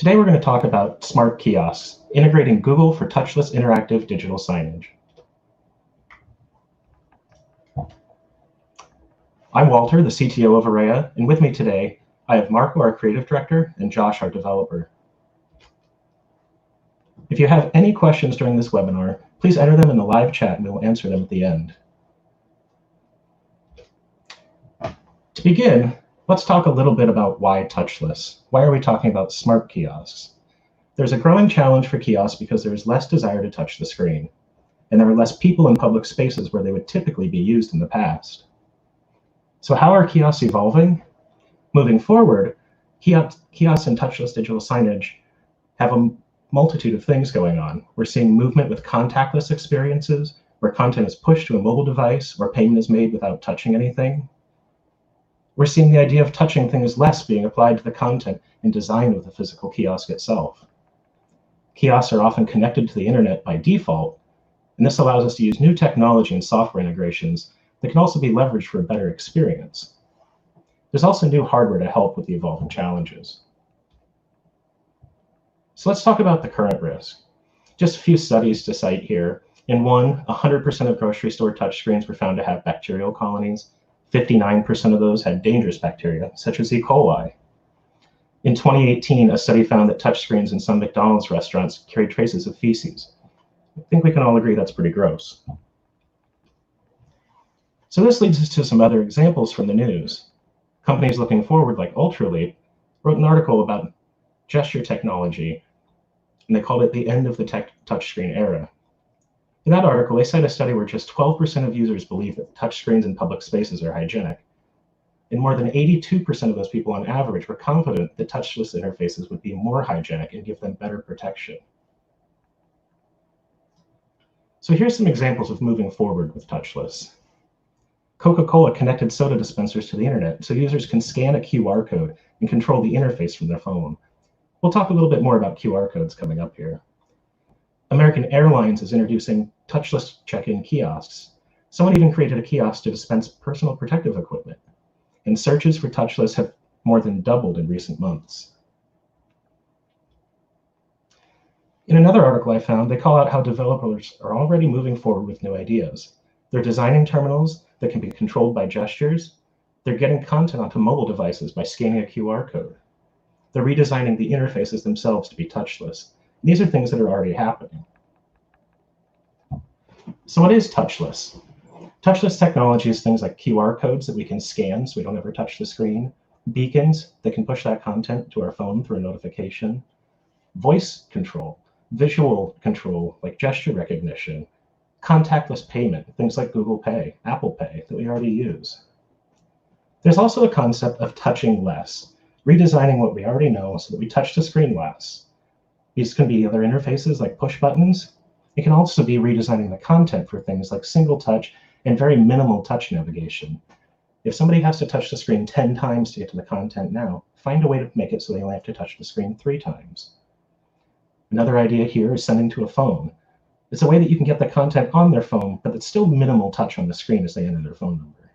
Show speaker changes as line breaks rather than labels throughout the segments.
Today we're going to talk about smart kiosks, integrating Google for touchless interactive digital signage. I'm Walter, the CTO of Araya, and with me today I have Marco, our creative director, and Josh, our developer. If you have any questions during this webinar, please enter them in the live chat and we will answer them at the end. To begin, let's talk a little bit about why touchless. Why are we talking about smart kiosks? There's a growing challenge for kiosks because there is less desire to touch the screen, and there are less people in public spaces where they would typically be used in the past. So how are kiosks evolving? Moving forward, kiosks and touchless digital signage have a multitude of things going on. We're seeing movement with contactless experiences, where content is pushed to a mobile device, where payment is made without touching anything. We're seeing the idea of touching things less being applied to the content and designed with the physical kiosk itself. Kiosks are often connected to the internet by default, and this allows us to use new technology and software integrations that can also be leveraged for a better experience. There's also new hardware to help with the evolving challenges. So let's talk about the current risk. Just a few studies to cite here. In one, 100% of grocery store touchscreens were found to have bacterial colonies. 59% of those had dangerous bacteria, such as E. coli. In 2018, a study found that touchscreens in some McDonald's restaurants carried traces of feces. I think we can all agree that's pretty gross. So this leads us to some other examples from the news. Companies looking forward, like Ultraleap, wrote an article about gesture technology, and they called it the end of the touchscreen era. In that article, they cite a study where just 12% of users believe that touchscreens in public spaces are hygienic. And more than 82% of those people on average were confident that touchless interfaces would be more hygienic and give them better protection. So here's some examples of moving forward with touchless. Coca-Cola connected soda dispensers to the internet so users can scan a QR code and control the interface from their phone. We'll talk a little bit more about QR codes coming up here. American Airlines is introducing touchless check-in kiosks. Someone even created a kiosk to dispense personal protective equipment. And searches for touchless have more than doubled in recent months. In another article I found, they call out how developers are already moving forward with new ideas. They're designing terminals that can be controlled by gestures. They're getting content onto mobile devices by scanning a QR code. They're redesigning the interfaces themselves to be touchless. These are things that are already happening. So what is touchless? Touchless technology is things like QR codes that we can scan so we don't ever touch the screen, beacons that can push that content to our phone through a notification, voice control, visual control like gesture recognition, contactless payment, things like Google Pay, Apple Pay that we already use. There's also a concept of touching less, redesigning what we already know so that we touch the screen less. These can be other interfaces like push buttons. It can also be redesigning the content for things like single touch and very minimal touch navigation. If somebody has to touch the screen 10 times to get to the content now, find a way to make it so they only have to touch the screen 3 times. Another idea here is sending to a phone. It's a way that you can get the content on their phone, but it's still minimal touch on the screen as they enter their phone number.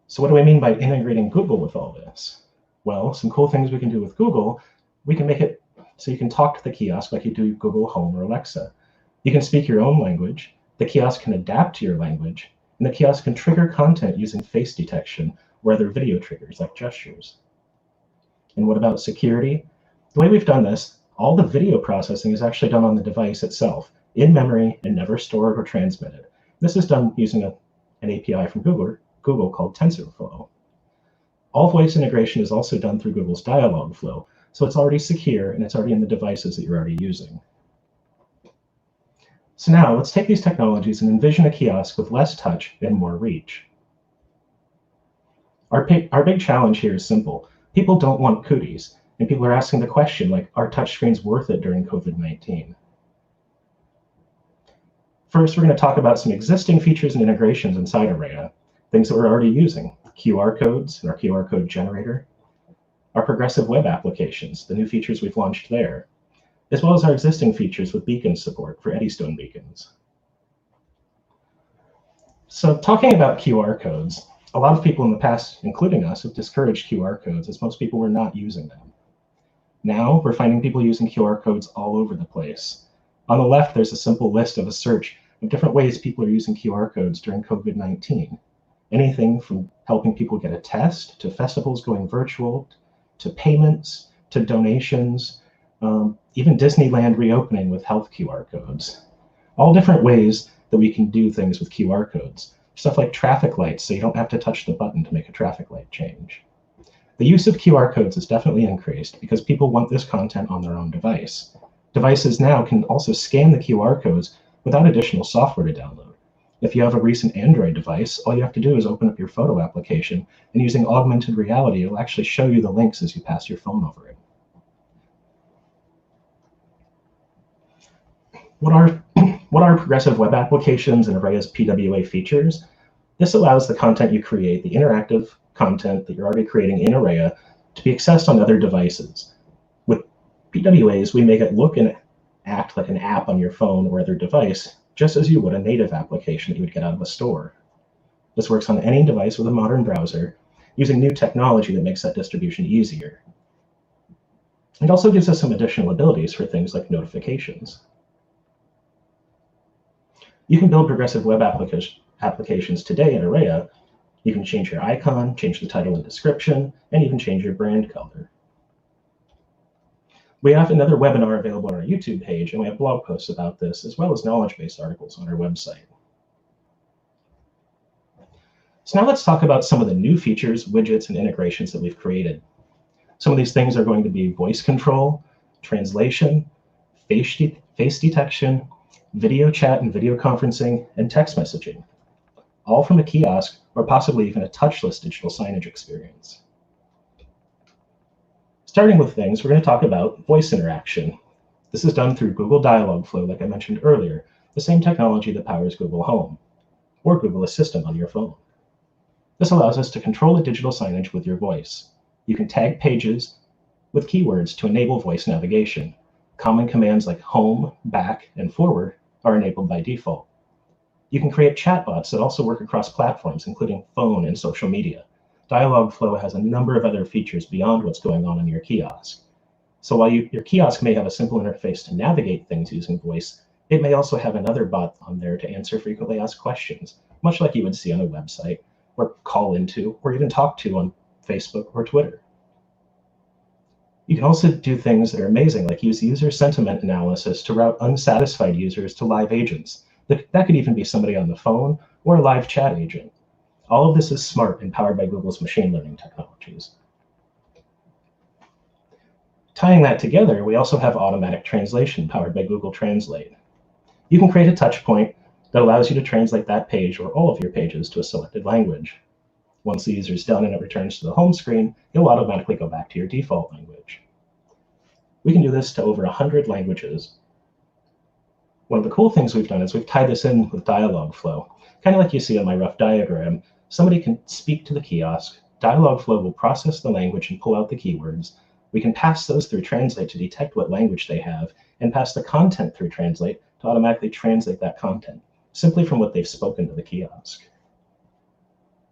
So what do I mean by integrating Google with all this? Well, some cool things we can do with Google. We can make it so you can talk to the kiosk like you do Google Home or Alexa. You can speak your own language. The kiosk can adapt to your language, and the kiosk can trigger content using face detection or other video triggers like gestures. And what about security? The way we've done this, all the video processing is actually done on the device itself, in memory and never stored or transmitted. This is done using an API from Google called TensorFlow. All voice integration is also done through Google's Dialogflow, so it's already secure and it's already in the devices that you're already using. So now let's take these technologies and envision a kiosk with less touch and more reach. Our big challenge here is simple. People don't want cooties, and people are asking the question like, are touchscreens worth it during COVID-19? First, we're going to talk about some existing features and integrations inside Araya, things that we're already using, QR codes and our QR code generator, our progressive web applications, the new features we've launched there, as well as our existing features with beacon support for Eddystone beacons. So talking about QR codes, A lot of people in the past, including us, have discouraged QR codes as most people were not using them. Now we're finding people using QR codes all over the place. On the left, there's a simple list of a search of different ways people are using QR codes during COVID-19. Anything from helping people get a test, to festivals going virtual, to payments, to donations, even Disneyland reopening with health QR codes. All different ways that we can do things with QR codes. Stuff like traffic lights, so you don't have to touch the button to make a traffic light change. The use of QR codes has definitely increased because people want this content on their own device. Devices now can also scan the QR codes without additional software to download. If you have a recent Android device, all you have to do is open up your photo application, and using augmented reality, it'll actually show you the links as you pass your phone over it. What are progressive web applications and Arraya's PWA features? This allows the content you create, the interactive content that you're already creating in Arraya, to be accessed on other devices. With PWAs, we make it look and act like an app on your phone or other device, just as you would a native application that you would get out of a store. This works on any device with a modern browser, using new technology that makes that distribution easier. It also gives us some additional abilities for things like notifications. You can build progressive web applications today in Arraya. You can change your icon, change the title and description, and even change your brand color. We have another webinar available on our YouTube page, and we have blog posts about this, as well as knowledge-based articles on our website. So now let's talk about some of the new features, widgets, and integrations that we've created. Some of these things are going to be voice control, translation, face detection, video chat and video conferencing, and text messaging, all from a kiosk or possibly even a touchless digital signage experience. Starting with things, we're going to talk about voice interaction. This is done through Google Dialogflow, like I mentioned earlier, the same technology that powers Google Home or Google Assistant on your phone. This allows us to control the digital signage with your voice. You can tag pages with keywords to enable voice navigation. Common commands like home, back, and forward are enabled by default. You can create chatbots that also work across platforms, including phone and social media. Dialogflow has a number of other features beyond what's going on in your kiosk. So while your kiosk may have a simple interface to navigate things using voice, it may also have another bot on there to answer frequently asked questions, much like you would see on a website, or call into, or even talk to on Facebook or Twitter. You can also do things that are amazing, like use user sentiment analysis to route unsatisfied users to live agents. That could even be somebody on the phone or a live chat agent. All of this is smart and powered by Google's machine learning technologies. Tying that together, we also have automatic translation powered by Google Translate. You can create a touch point that allows you to translate that page or all of your pages to a selected language. Once the user is done and it returns to the home screen, it will automatically go back to your default language. We can do this to over 100 languages. One of the cool things we've done is we've tied this in with Dialogflow. Kind of like you see on my rough diagram, somebody can speak to the kiosk, Dialogflow will process the language and pull out the keywords. We can pass those through Translate to detect what language they have, and pass the content through Translate to automatically translate that content, simply from what they've spoken to the kiosk.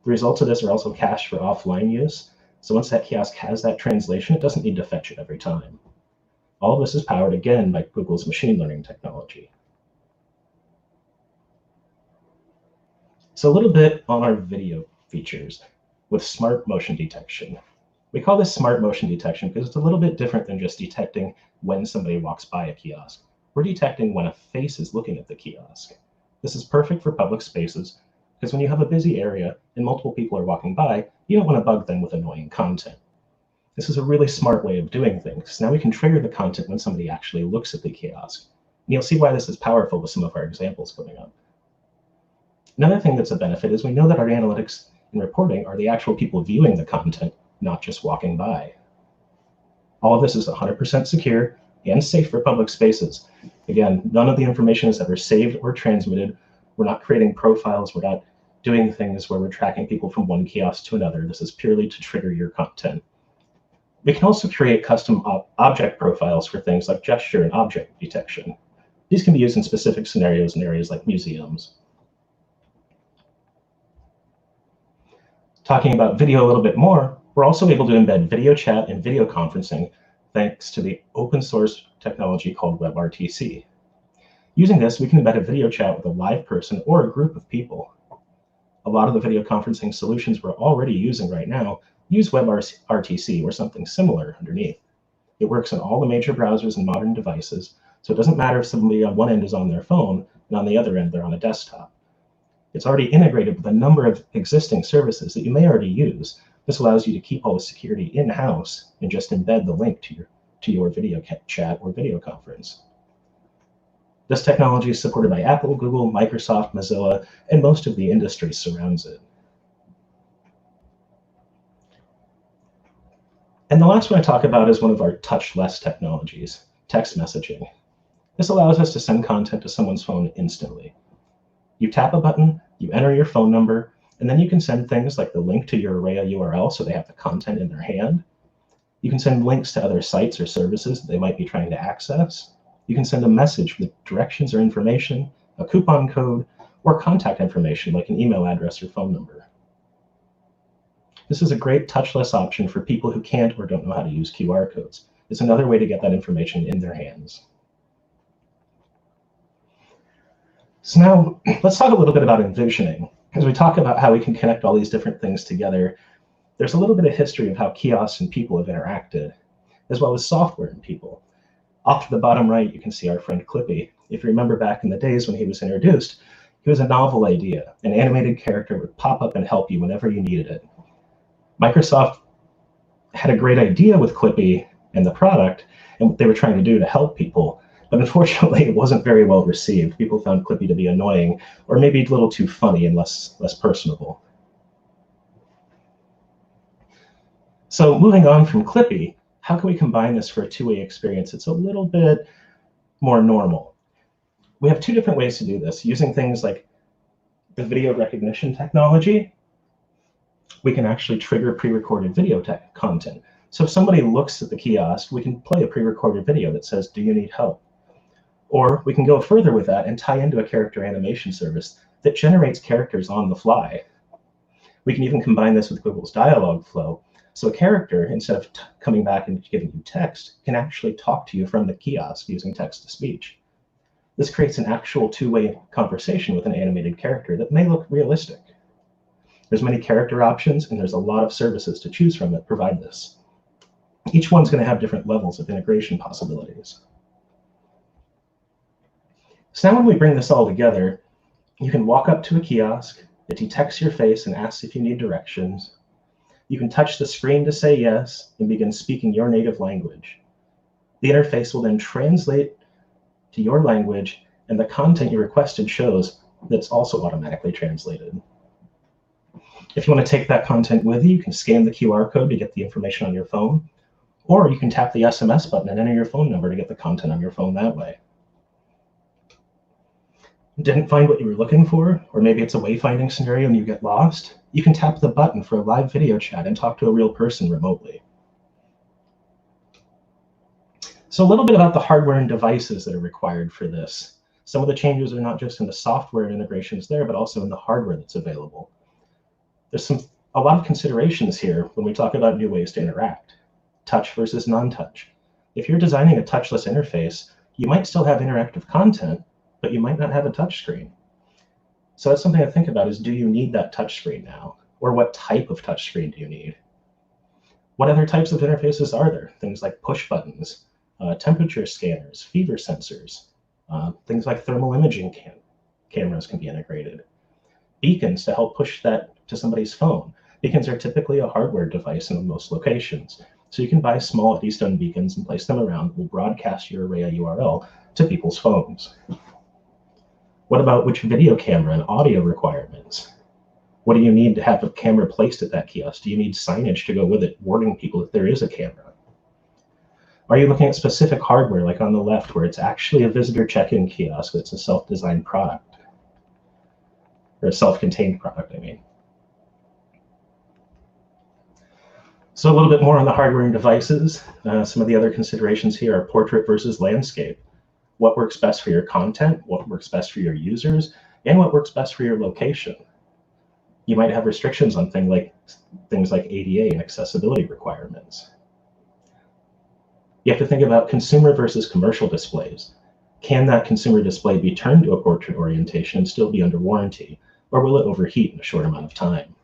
The results of this are also cached for offline use, so once that kiosk has that translation, it doesn't need to fetch it every time. All of this is powered again by Google's machine learning technology. So a little bit on our video features with smart motion detection. We call this smart motion detection because it's a little bit different than just detecting when somebody walks by a kiosk. We're detecting when a face is looking at the kiosk. This is perfect for public spaces because when you have a busy area and multiple people are walking by, you don't want to bug them with annoying content. This is a really smart way of doing things. Now we can trigger the content when somebody actually looks at the kiosk. And you'll see why this is powerful with some of our examples coming up. Another thing that's a benefit is we know that our analytics and reporting are the actual people viewing the content, not just walking by. All of this is 100% secure and safe for public spaces. Again, none of the information is ever saved or transmitted. We're not creating profiles. We're not doing things where we're tracking people from one kiosk to another. This is purely to trigger your content. We can also create custom object profiles for things like gesture and object detection. These can be used in specific scenarios in areas like museums. Talking about video a little bit more, we're also able to embed video chat and video conferencing thanks to the open source technology called WebRTC. Using this, we can embed a video chat with a live person or a group of people. A lot of the video conferencing solutions we're already using right now use WebRTC or something similar underneath. It works on all the major browsers and modern devices, so it doesn't matter if somebody on one end is on their phone and on the other end they're on a desktop. It's already integrated with a number of existing services that you may already use. This allows you to keep all the security in-house and just embed the link to your video chat or video conference. This technology is supported by Apple, Google, Microsoft, Mozilla, and most of the industry surrounds it. And the last one I talk about is one of our touchless technologies, text messaging. This allows us to send content to someone's phone instantly. You tap a button, you enter your phone number, and then you can send things like the link to your Araya URL so they have the content in their hand. You can send links to other sites or services that they might be trying to access. You can send a message with directions or information, a coupon code, or contact information like an email address or phone number. This is a great touchless option for people who can't or don't know how to use QR codes. It's another way to get that information in their hands. So now let's talk a little bit about envisioning. As we talk about how we can connect all these different things together, there's a little bit of history of how kiosks and people have interacted, as well as software and people. Off to the bottom right, you can see our friend Clippy. If you remember back in the days when he was introduced, he was a novel idea. An animated character would pop up and help you whenever you needed it. Microsoft had a great idea with Clippy and the product and what they were trying to do to help people. But unfortunately, it wasn't very well received. People found Clippy to be annoying, or maybe a little too funny and less personable. So moving on from Clippy, how can we combine this for a two-way experience? It's a little bit more normal. We have two different ways to do this. Using things like the video recognition technology, we can actually trigger pre-recorded video content. So if somebody looks at the kiosk, we can play a pre-recorded video that says, "Do you need help?" Or we can go further with that and tie into a character animation service that generates characters on the fly. We can even combine this with Google's Dialogflow. So a character, instead of coming back and giving you text, can actually talk to you from the kiosk using text-to-speech. This creates an actual two-way conversation with an animated character that may look realistic. There's many character options, and there's a lot of services to choose from that provide this. Each one's going to have different levels of integration possibilities. So now when we bring this all together, you can walk up to a kiosk, it detects your face and asks if you need directions. You can touch the screen to say yes and begin speaking your native language. The interface will then translate to your language, and the content you requested shows that's also automatically translated. If you want to take that content with you, you can scan the QR code to get the information on your phone, or you can tap the SMS button and enter your phone number to get the content on your phone that way. Didn't find what you were looking for, or maybe it's a wayfinding scenario and you get lost, you can tap the button for a live video chat and talk to a real person remotely. So a little bit about the hardware and devices that are required for this. Some of the changes are not just in the software integrations there, but also in the hardware that's available. There's a lot of considerations here when we talk about new ways to interact. Touch versus non-touch. If you're designing a touchless interface, you might still have interactive content, but you might not have a touch screen. So that's something to think about is, do you need that touch screen now? Or what type of touch screen do you need? What other types of interfaces are there? Things like push buttons, temperature scanners, fever sensors, things like thermal imaging cameras can be integrated. Beacons to help push that to somebody's phone. Beacons are typically a hardware device in most locations. So you can buy small Eddystone beacons and place them around that will broadcast your Araya URL to people's phones. What about which video camera and audio requirements? What do you need to have a camera placed at that kiosk? Do you need signage to go with it, warning people if there is a camera? Are you looking at specific hardware, like on the left, where it's actually a visitor check-in kiosk that's a self-designed product? Or a self-contained product, I mean. So a little bit more on the hardware and devices. Some of the other considerations here are portrait versus landscape. What works best for your content, what works best for your users, and what works best for your location. You might have restrictions on things like ADA and accessibility requirements. You have to think about consumer versus commercial displays. Can that consumer display be turned to a portrait orientation and still be under warranty, or will it overheat in a short amount of time?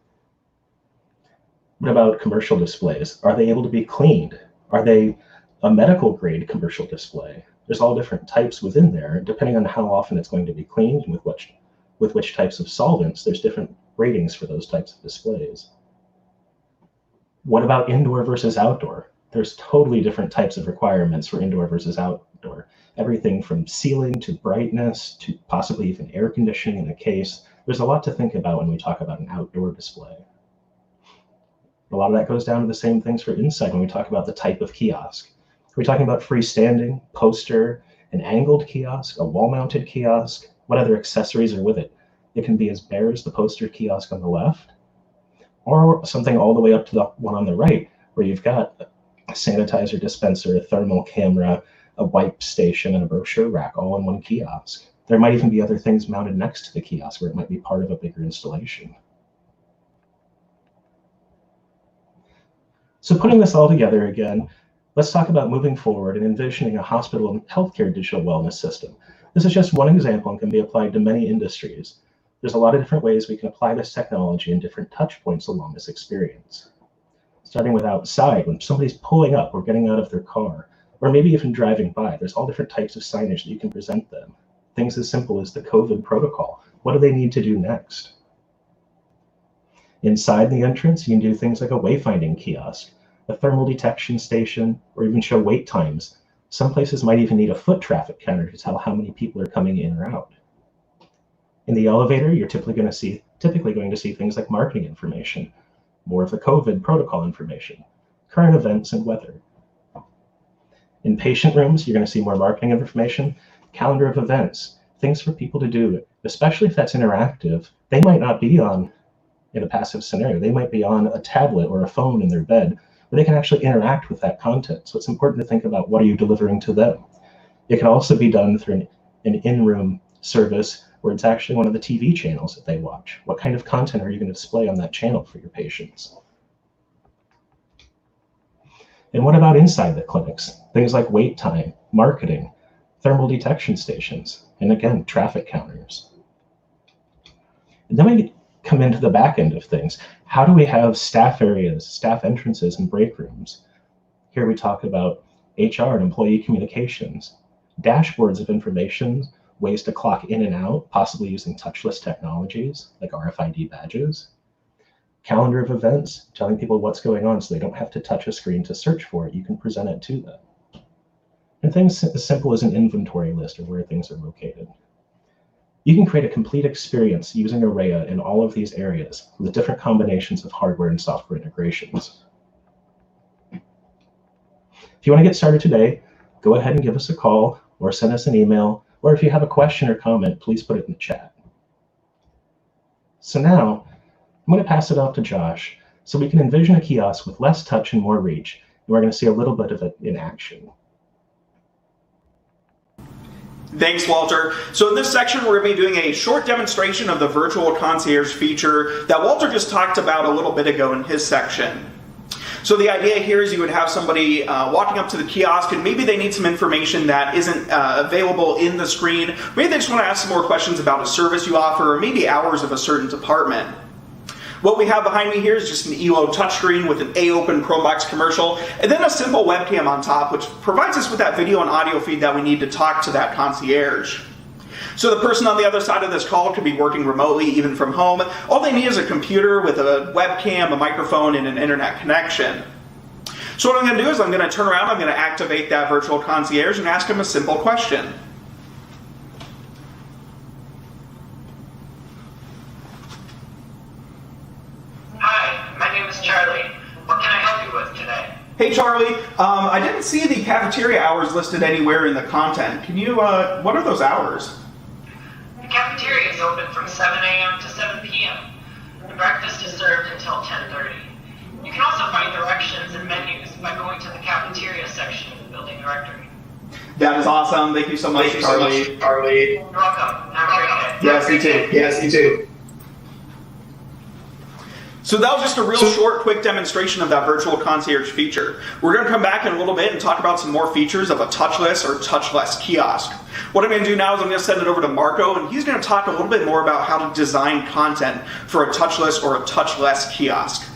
What about commercial displays? Are they able to be cleaned? Are they a medical grade commercial display? There's all different types within there. Depending on how often it's going to be cleaned and with which types of solvents, there's different ratings for those types of displays. What about indoor versus outdoor? There's totally different types of requirements for indoor versus outdoor. Everything from ceiling to brightness to possibly even air conditioning in a case. There's a lot to think about when we talk about an outdoor display. A lot of that goes down to the same things for inside when we talk about the type of kiosk. Are we talking about freestanding, poster, an angled kiosk, a wall-mounted kiosk? What other accessories are with it? It can be as bare as the poster kiosk on the left, or something all the way up to the one on the right, where you've got a sanitizer dispenser, a thermal camera, a wipe station, and a brochure rack all in one kiosk. There might even be other things mounted next to the kiosk where it might be part of a bigger installation. So putting this all together again, let's talk about moving forward and envisioning a hospital and healthcare digital wellness system. This is just one example and can be applied to many industries. There's a lot of different ways we can apply this technology and different touch points along this experience. Starting with outside, when somebody's pulling up or getting out of their car, or maybe even driving by, there's all different types of signage that you can present them. Things as simple as the COVID protocol. What do they need to do next? Inside the entrance, you can do things like a wayfinding kiosk, a thermal detection station, or even show wait times. Some places might even need a foot traffic counter to tell how many people are coming in or out. In the elevator, you're typically going to see things like marketing information, more of the COVID protocol information, current events, and weather. In patient rooms, you're going to see more marketing information, calendar of events, things for people to do, especially if that's interactive. They might not be on in a passive scenario. They might be on a tablet or a phone in their bed, where they can actually interact with that content. So it's important to think about what are you delivering to them. It can also be done through an in-room service where it's actually one of the TV channels that they watch. What kind of content are you going to display on that channel for your patients? And what about inside the clinics? Things like wait time, marketing, thermal detection stations, and again, traffic counters. And then we come into the back end of things. How do we have staff areas, staff entrances, and break rooms? Here we talk about HR and employee communications, dashboards of information, ways to clock in and out, possibly using touchless technologies like RFID badges, calendar of events, telling people what's going on so they don't have to touch a screen to search for it. You can present it to them. And things as simple as an inventory list of where things are located. You can create a complete experience using Araya in all of these areas with different combinations of hardware and software integrations. If you want to get started today, go ahead and give us a call or send us an email, or if you have a question or comment, please put it in the chat. So now, I'm going to pass it off to Josh so we can envision a kiosk with less touch and more reach, and we're going to see a little bit of it in action.
Thanks, Walter. So in this section, we're going to be doing a short demonstration of the virtual concierge feature that Walter just talked about a little bit ago in his section. So the idea here is you would have somebody walking up to the kiosk and maybe they need some information that isn't available in the screen. Maybe they just want to ask some more questions about a service you offer or maybe hours of a certain department. What we have behind me here is just an ELO touchscreen with an A-Open Chromevox commercial, and then a simple webcam on top, which provides us with that video and audio feed that we need to talk to that concierge. So the person on the other side of this call could be working remotely, even from home. All they need is a computer with a webcam, a microphone, and an internet connection. So what I'm going to do is I'm going to turn around, I'm going to activate that virtual concierge and ask him a simple question. Hey Charlie, I didn't see the cafeteria hours listed anywhere in the content. Can you, what are those hours?
The cafeteria is open from 7 a.m. to 7 p.m. and breakfast is served until 10:30. You can also find directions and menus by going to the cafeteria section of the building directory.
That is awesome. Thank you so much, Charlie.
You're welcome. Have a great day.
Yes, you too. Yes, you too. So that was just a real short, quick demonstration of that virtual concierge feature. We're going to come back in a little bit and talk about some more features of a touchless or touchless kiosk. What I'm going to do now is I'm going to send it over to Marco, and he's going to talk a little bit more about how to design content for a touchless or a touchless kiosk.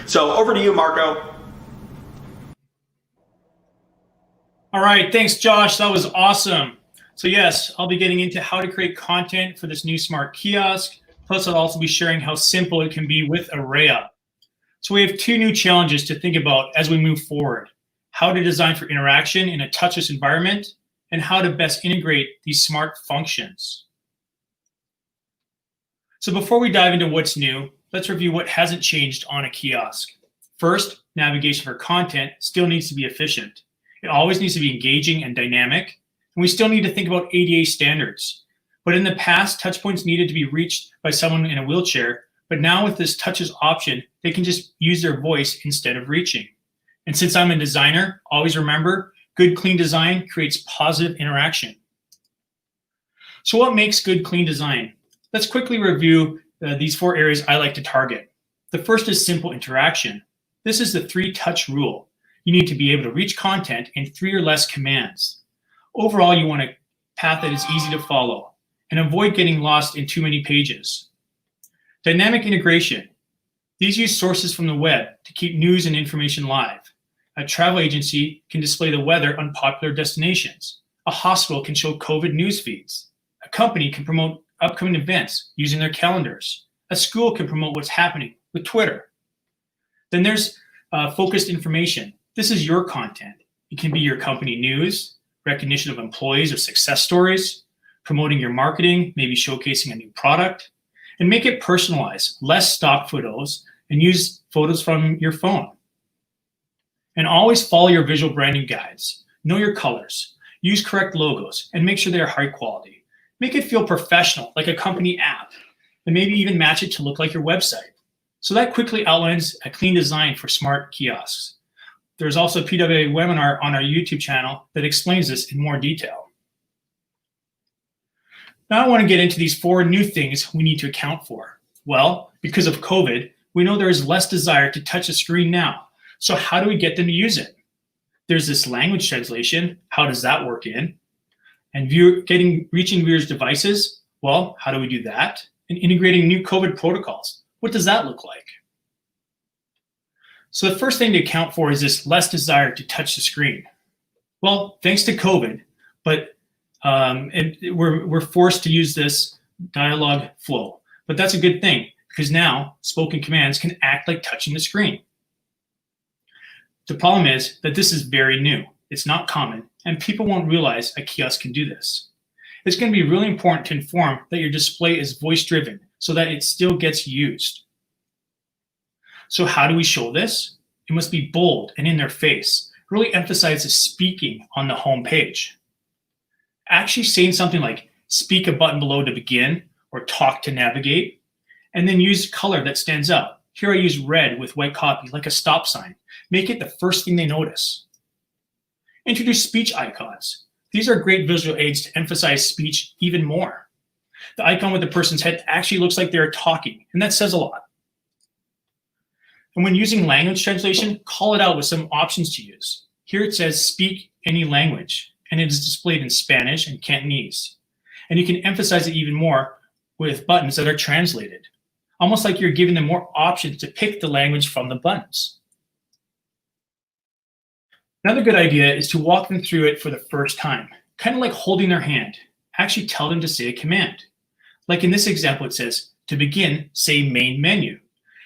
So over to you, Marco.
All right, thanks, Josh. That was awesome. So yes, I'll be getting into how to create content for this new smart kiosk. Plus, I'll also be sharing how simple it can be with Arraya. So we have two new challenges to think about as we move forward: how to design for interaction in a touchless environment, and how to best integrate these smart functions. So before we dive into what's new, let's review what hasn't changed on a kiosk. First, navigation for content still needs to be efficient. It always needs to be engaging and dynamic, and we still need to think about ADA standards. But in the past, touchpoints needed to be reached by someone in a wheelchair, but now with this touches option, they can just use their voice instead of reaching. And since I'm a designer, always remember, good, clean design creates positive interaction. So what makes good, clean design? Let's quickly review these 4 areas I like to target. The first is simple interaction. This is the 3-touch rule. You need to be able to reach content in 3 or less commands. Overall, you want a path that is easy to follow and avoid getting lost in too many pages. Dynamic integration. These use sources from the web to keep news and information live. A travel agency can display the weather on popular destinations. A hospital can show COVID news feeds. A company can promote upcoming events using their calendars. A school can promote what's happening with Twitter. Then there's focused information. This is your content. It can be your company news, recognition of employees or success stories, promoting your marketing, maybe showcasing a new product, and make it personalized, less stock photos, and use photos from your phone. And always follow your visual branding guides. Know your colors, use correct logos, and make sure they're high quality. Make it feel professional, like a company app, and maybe even match it to look like your website. So that quickly outlines a clean design for smart kiosks. There's also a PWA webinar on our YouTube channel that explains this in more detail. Now I want to get into these 4 new things we need to account for. Well, because of COVID, we know there is less desire to touch a screen now. So how do we get them to use it? There's this language translation. How does that work in? And reaching viewers' devices. Well, how do we do that? And integrating new COVID protocols. What does that look like? So the first thing to account for is this less desire to touch the screen. Well, thanks to COVID, but we're forced to use this dialogue flow. But that's a good thing, because now spoken commands can act like touching the screen. The problem is that this is very new. It's not common, and people won't realize a kiosk can do this. It's going to be really important to inform that your display is voice-driven so that it still gets used. So how do we show this? It must be bold and in their face. Really emphasize the speaking on the home page. Actually saying something like speak a button below to begin or talk to navigate, and then use color that stands out. Here I use red with white copy like a stop sign. Make it the first thing they notice. Introduce speech icons. These are great visual aids to emphasize speech even more. The icon with the person's head actually looks like they're talking, and that says a lot. And when using language translation, call it out with some options to use. Here it says speak any language, and it is displayed in Spanish and Cantonese. And you can emphasize it even more with buttons that are translated, almost like you're giving them more options to pick the language from the buttons. Another good idea is to walk them through it for the first time, kind of like holding their hand. Actually tell them to say a command. Like in this example, it says, to begin, say main menu.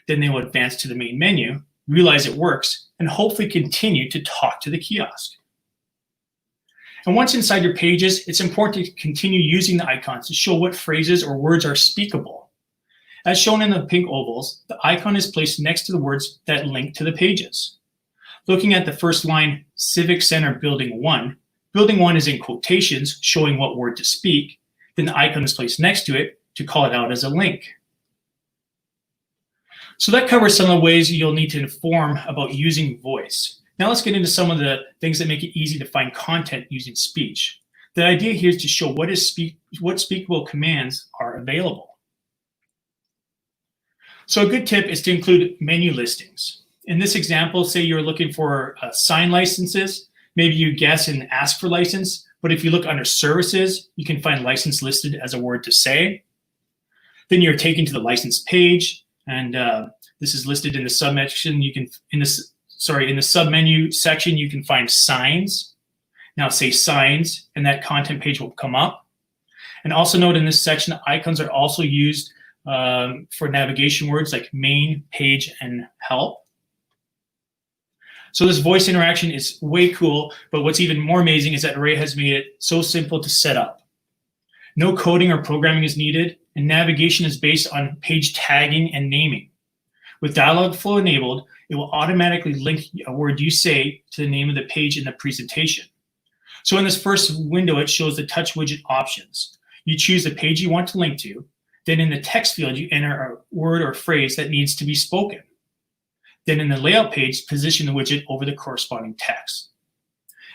Then they will advance to the main menu, realize it works, and hopefully continue to talk to the kiosk. And once inside your pages, it's important to continue using the icons to show what phrases or words are speakable. As shown in the pink ovals, the icon is placed next to the words that link to the pages. Looking at the first line, Civic Center Building 1, Building 1 is in quotations showing what word to speak, then the icon is placed next to it to call it out as a link. So that covers some of the ways you'll need to inform about using voice. Now let's get into some of the things that make it easy to find content using speech. The idea here is to show what speakable commands are available. So a good tip is to include menu listings. In this example, say you're looking for sign licenses. Maybe you guess and ask for license, but if you look under services, you can find license listed as a word to say. Then you're taken to the license page, and this is listed in the subsection. In the submenu section, you can find signs. Now say signs, and that content page will come up. And also note in this section, icons are also used for navigation words like main, page, and help. So this voice interaction is way cool, but what's even more amazing is that Array has made it so simple to set up. No coding or programming is needed, and navigation is based on page tagging and naming. With Dialogflow enabled, it will automatically link a word you say to the name of the page in the presentation. So in this first window, it shows the touch widget options. You choose the page you want to link to. Then in the text field, you enter a word or phrase that needs to be spoken. Then in the layout page, position the widget over the corresponding text.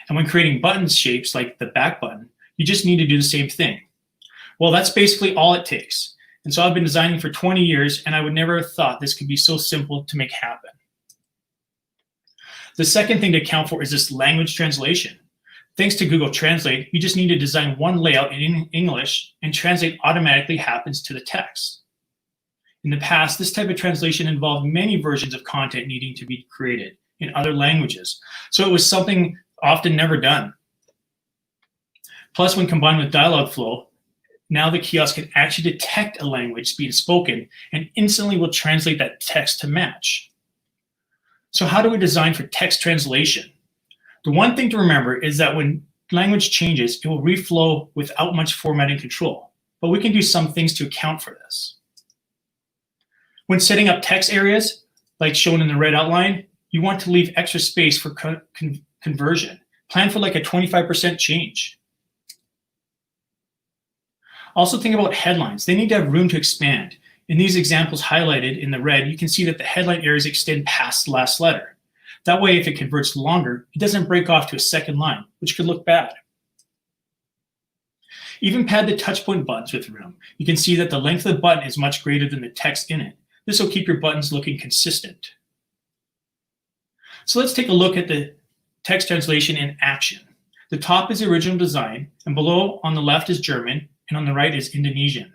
And when creating button shapes like the back button, you just need to do the same thing. Well, that's basically all it takes. And so I've been designing for 20 years, and I would never have thought this could be so simple to make happen. The second thing to account for is this language translation. Thanks to Google Translate, you just need to design one layout in English, and Translate automatically happens to the text. In the past, this type of translation involved many versions of content needing to be created in other languages, so it was something often never done. Plus, when combined with Dialogflow, now the kiosk can actually detect a language being spoken and instantly will translate that text to match. So how do we design for text translation? The one thing to remember is that when language changes, it will reflow without much formatting control, but we can do some things to account for this. When setting up text areas, like shown in the red outline, you want to leave extra space for conversion. Plan for like a 25% change. Also think about headlines. They need to have room to expand. In these examples highlighted in the red, you can see that the headline areas extend past the last letter. That way, if it converts longer, it doesn't break off to a second line, which could look bad. Even pad the touchpoint buttons with room. You can see that the length of the button is much greater than the text in it. This will keep your buttons looking consistent. So let's take a look at the text translation in action. The top is the original design, and below on the left is German, and on the right is Indonesian.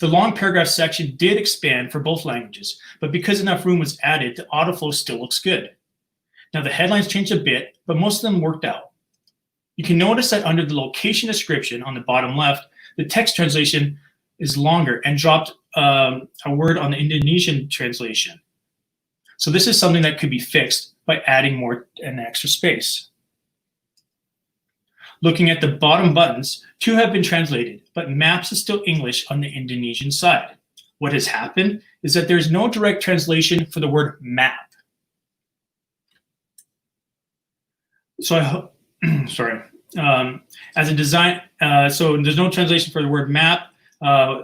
The long paragraph section did expand for both languages, but because enough room was added, the autoflow still looks good. Now the headlines changed a bit, but most of them worked out. You can notice that under the location description on the bottom left, the text translation is longer and dropped a word on the Indonesian translation. So this is something that could be fixed by adding more and extra space. Looking at the bottom buttons, 2 have been translated, but maps is still English on the Indonesian side. What has happened is that there's no direct translation for the word map. So as a design, so there's no translation for the word map.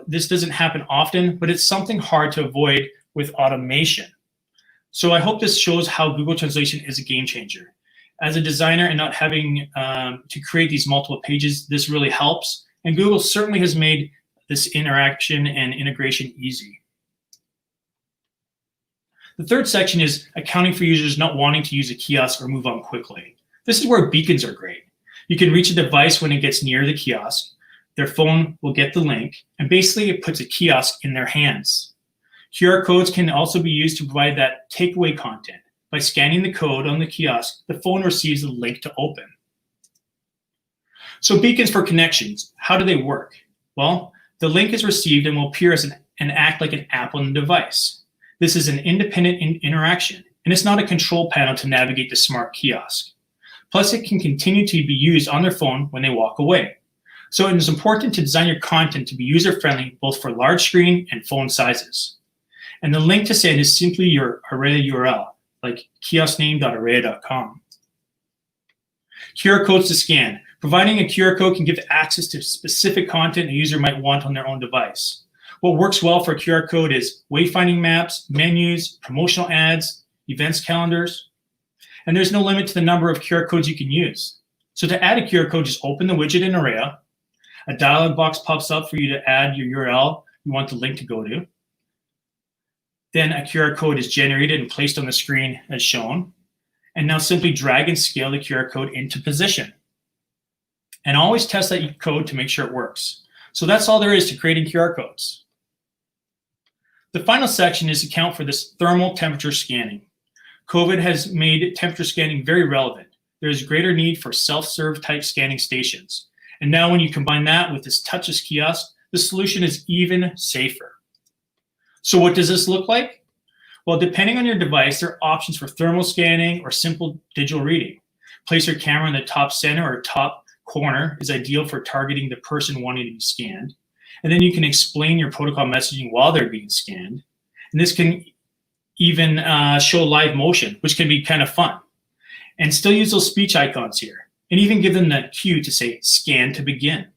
This doesn't happen often, but it's something hard to avoid with automation. So I hope this shows how Google Translation is a game changer. As a designer and not having to create these multiple pages, this really helps. And Google certainly has made this interaction and integration easy. The third section is accounting for users not wanting to use a kiosk or move on quickly. This is where beacons are great. You can reach a device when it gets near the kiosk. Their phone will get the link, and basically it puts a kiosk in their hands. QR codes can also be used to provide that takeaway content. By scanning the code on the kiosk, the phone receives the link to open. So beacons for connections, how do they work? Well, the link is received and will appear as and act like an app on the device. This is an independent interaction, and it's not a control panel to navigate the smart kiosk. Plus, it can continue to be used on their phone when they walk away. So it is important to design your content to be user-friendly both for large screen and phone sizes. And the link to send is simply your Array URL, like kioskname.array.com. QR codes to scan. Providing a QR code can give access to specific content a user might want on their own device. What works well for a QR code is wayfinding maps, menus, promotional ads, events calendars, and there's no limit to the number of QR codes you can use. So to add a QR code, just open the widget in Array. A dialog box pops up for you to add your URL you want the link to go to. Then a QR code is generated and placed on the screen as shown. And now simply drag and scale the QR code into position. And always test that code to make sure it works. So that's all there is to creating QR codes. The final section is to account for this thermal temperature scanning. COVID has made temperature scanning very relevant. There is greater need for self-serve type scanning stations. And now when you combine that with this touchless kiosk, the solution is even safer. So what does this look like? Well, depending on your device, there are options for thermal scanning or simple digital reading. Place your camera in the top center or top corner is ideal for targeting the person wanting to be scanned. And then you can explain your protocol messaging while they're being scanned. And this can even show live motion, which can be kind of fun. And still use those speech icons here. And even give them the cue to say, scan to begin.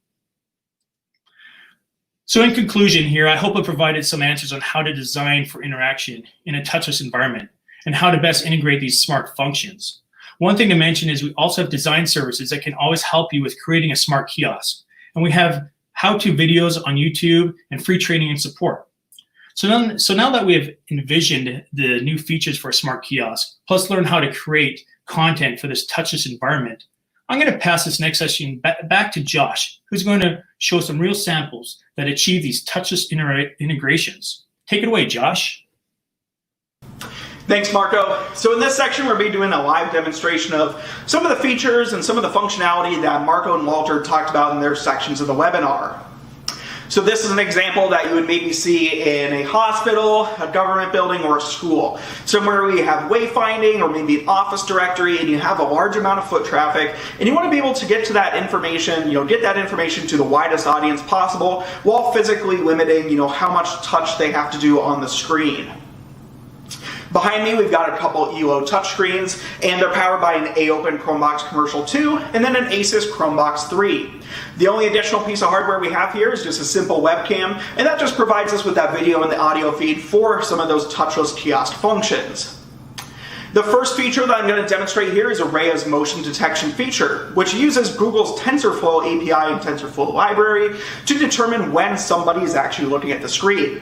So in conclusion here, I hope I provided some answers on how to design for interaction in a touchless environment and how to best integrate these smart functions. One thing to mention is we also have design services that can always help you with creating a smart kiosk. And we have how-to videos on YouTube and free training and support. So now that we have envisioned the new features for a smart kiosk, plus learn how to create content for this touchless environment, I'm going to pass this next session back to Josh, who's going to show some real samples that achieve these touchless integrations. Take it away, Josh.
Thanks, Marco. So in this section, we're going to be doing a live demonstration of some of the features and some of the functionality that Marco and Walter talked about in their sections of the webinar. So this is an example that you would maybe see in a hospital, a government building, or a school. Somewhere where you have wayfinding or maybe an office directory and you have a large amount of foot traffic and you want to be able to get to that information, get that information to the widest audience possible while physically limiting, how much touch they have to do on the screen. Behind me, we've got a couple ELO touchscreens, and they're powered by an AOpen Chromebox Commercial 2 and then an Asus Chromebox 3. The only additional piece of hardware we have here is just a simple webcam, and that just provides us with that video and the audio feed for some of those touchless kiosk functions. The first feature that I'm going to demonstrate here is Arraya's motion detection feature, which uses Google's TensorFlow API and TensorFlow library to determine when somebody is actually looking at the screen.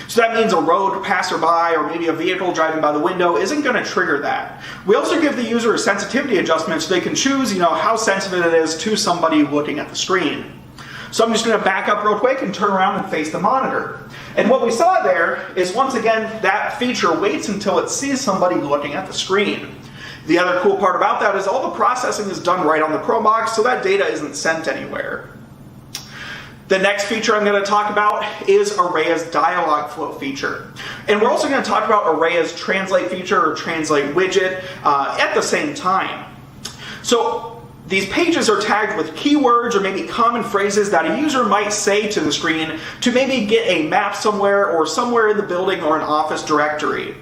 So that means a road passerby or maybe a vehicle driving by the window isn't going to trigger that. We also give the user a sensitivity adjustment so they can choose, how sensitive it is to somebody looking at the screen. So I'm just going to back up real quick and turn around and face the monitor. And what we saw there is, once again, that feature waits until it sees somebody looking at the screen. The other cool part about that is all the processing is done right on the Chromebox, so that data isn't sent anywhere. The next feature I'm going to talk about is Arraya's Dialogflow feature. And we're also going to talk about Arraya's Translate feature or Translate widget at the same time. So these pages are tagged with keywords or maybe common phrases that a user might say to the screen to maybe get a map somewhere or somewhere in the building or an office directory.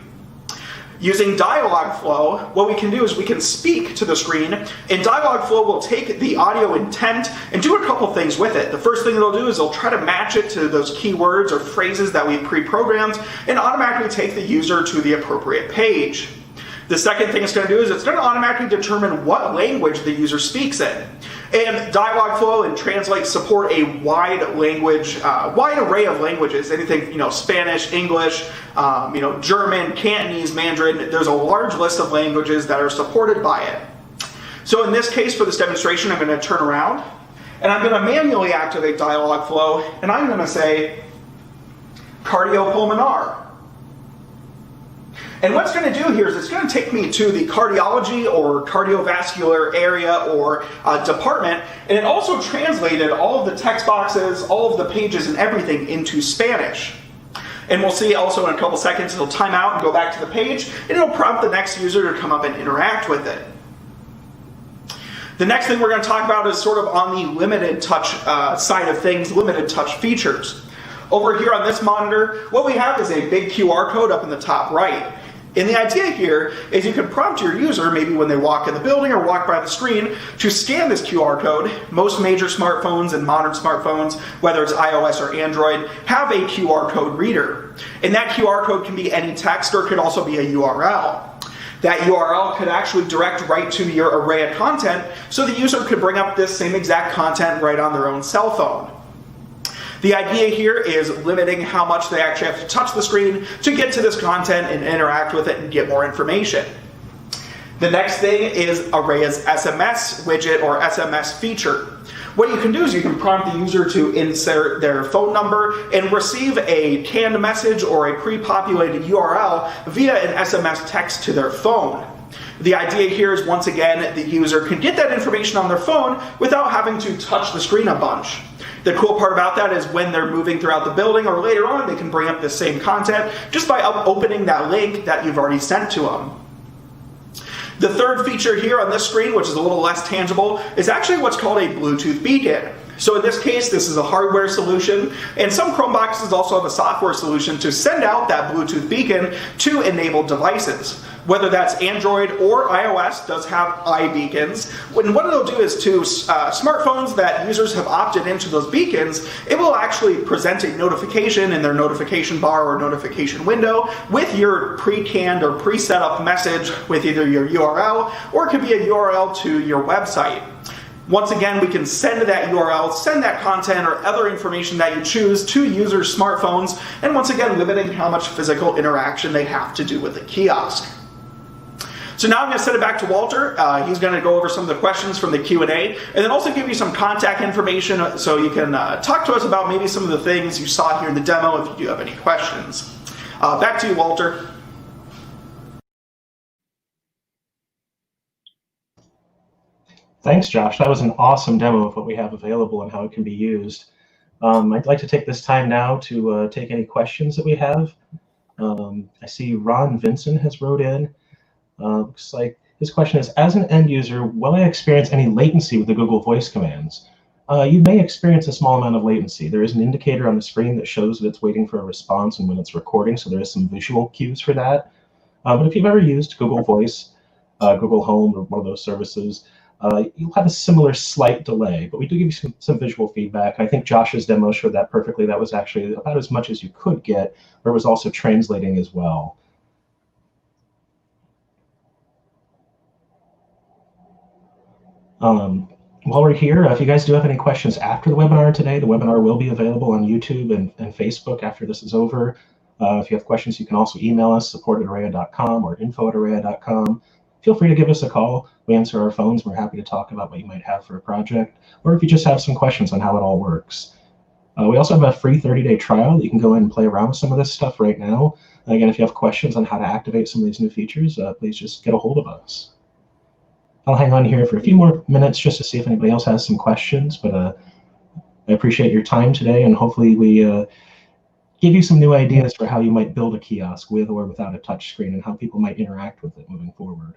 Using Dialogflow, what we can do is we can speak to the screen, and Dialogflow will take the audio intent and do a couple things with it. The first thing it'll do is it'll try to match it to those keywords or phrases that we pre-programmed and automatically take the user to the appropriate page. The second thing it's going to do is it's going to automatically determine what language the user speaks in. And Dialogflow and Translate support a wide array of languages. Anything, Spanish, English, German, Cantonese, Mandarin. There's a large list of languages that are supported by it. So in this case, for this demonstration, I'm going to turn around and I'm going to manually activate Dialogflow, and I'm going to say cardiopulmonar. And what it's going to do here is it's going to take me to the cardiology or cardiovascular area or department, and it also translated all of the text boxes, all of the pages and everything into Spanish. And we'll see also in a couple seconds it'll time out and go back to the page, and it'll prompt the next user to come up and interact with it. The next thing we're going to talk about is sort of on the limited touch side of things, limited touch features. Over here on this monitor, what we have is a big QR code up in the top right. And the idea here is you can prompt your user, maybe when they walk in the building or walk by the screen, to scan this QR code. Most major smartphones and modern smartphones, whether it's iOS or Android, have a QR code reader. And that QR code can be any text or it could also be a URL. That URL could actually direct right to your Arraya content, so the user could bring up this same exact content right on their own cell phone. The idea here is limiting how much they actually have to touch the screen to get to this content and interact with it and get more information. The next thing is Araya's SMS widget or SMS feature. What you can do is you can prompt the user to insert their phone number and receive a canned message or a pre-populated URL via an SMS text to their phone. The idea here is, once again, the user can get that information on their phone without having to touch the screen a bunch. The cool part about that is when they're moving throughout the building or later on, they can bring up the same content just by opening that link that you've already sent to them. The third feature here on this screen, which is a little less tangible, is actually what's called a Bluetooth beacon. So in this case, this is a hardware solution, and some Chromeboxes also have a software solution to send out that Bluetooth beacon to enabled devices. Whether that's Android or iOS does have iBeacons. And what it'll do is to smartphones that users have opted into those beacons, it will actually present a notification in their notification bar or notification window with your pre-canned or pre-set up message with either your URL or it could be a URL to your website. Once again, we can send that URL, send that content or other information that you choose to users' smartphones, and once again, limiting how much physical interaction they have to do with the kiosk. So now I'm going to send it back to Walter. He's going to go over some of the questions from the Q&A, and then also give you some contact information so you can talk to us about maybe some of the things you saw here in the demo if you do have any questions. Back to you, Walter.
Thanks, Josh. That was an awesome demo of what we have available and how it can be used. I'd like to take this time now to take any questions that we have. I see Ron Vincent has wrote in. Looks like his question is, as an end user, will I experience any latency with the Google Voice commands? You may experience a small amount of latency. There is an indicator on the screen that shows that it's waiting for a response and when it's recording, so there is some visual cues for that. But if you've ever used Google Voice, Google Home, or one of those services, you'll have a similar slight delay, but we do give you some visual feedback. I think Josh's demo showed that perfectly. That was actually about as much as you could get, but it was also translating as well. While we're here, if you guys do have any questions after the webinar today, the webinar will be available on YouTube and Facebook after this is over. If you have questions, you can also email us, support@araya.com or info@araya.com. Feel free to give us a call. We answer our phones. We're happy to talk about what you might have for a project, or if you just have some questions on how it all works. We also have a free 30-day trial. You can go in and play around with some of this stuff right now. Again, if you have questions on how to activate some of these new features, please just get a hold of us. I'll hang on here for a few more minutes just to see if anybody else has some questions, but I appreciate your time today, and hopefully we give you some new ideas for how you might build a kiosk with or without a touch screen and how people might interact with it moving forward.